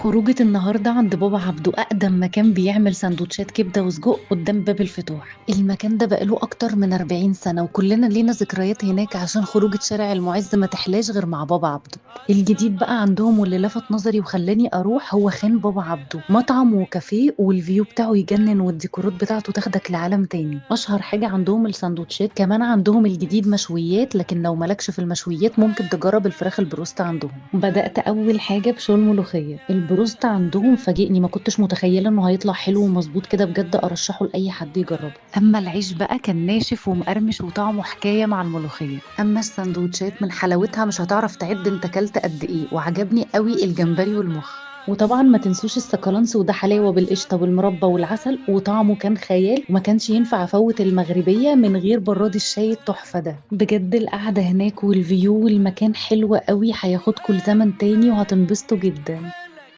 خروجة النهاردة عند بابا عبده أقدم مكان بيعمل سندوتشات كبدة وسجق قدام باب الفتوح. المكان ده بقاله أكتر من 40 سنة وكلنا لينا ذكريات هناك عشان خروجة شارع المعز ما تحلاش غير مع بابا عبده. الجديد بقى عندهم واللي لفت نظري وخلاني أروح هو خان بابا عبده، مطعم وكافيه والفيو بتاعه يجنن والديكورات بتاعته تاخدك لعالم تاني. أشهر حاجة عندهم السندوتشات، كمان عندهم الجديد مشويات، لكن لو مالكش في المشويات ممكن تجرب الفراخ البروست عندهم. بدأت أول حاجة بشوي الملوخية. البروست عندهم فاجئني، ما كنتش متخيلة إنه هيطلع حلو ومظبوط كده، بجد أرشحه لأي حد يجربه. أما العيش بقى كان ناشف ومقرمش وطعمه حكاية مع الملوخية. أما السندوتشات من حلاوتها مش هتعرف تعد أنت كلت قد إيه، وعجبني قوي الجمبري والمخ. وطبعا ما تنسوش السكالانس، وده حلاوة بالقشطة والمربى والعسل، وطعمه كان خيال، وما كانش ينفع افوت المغربية من غير براد الشاي التحفة ده. بجد القعدة هناك والفيو والمكان حلو قوي، هياخدكوا لزمن تاني وهتنبسطوا جدا.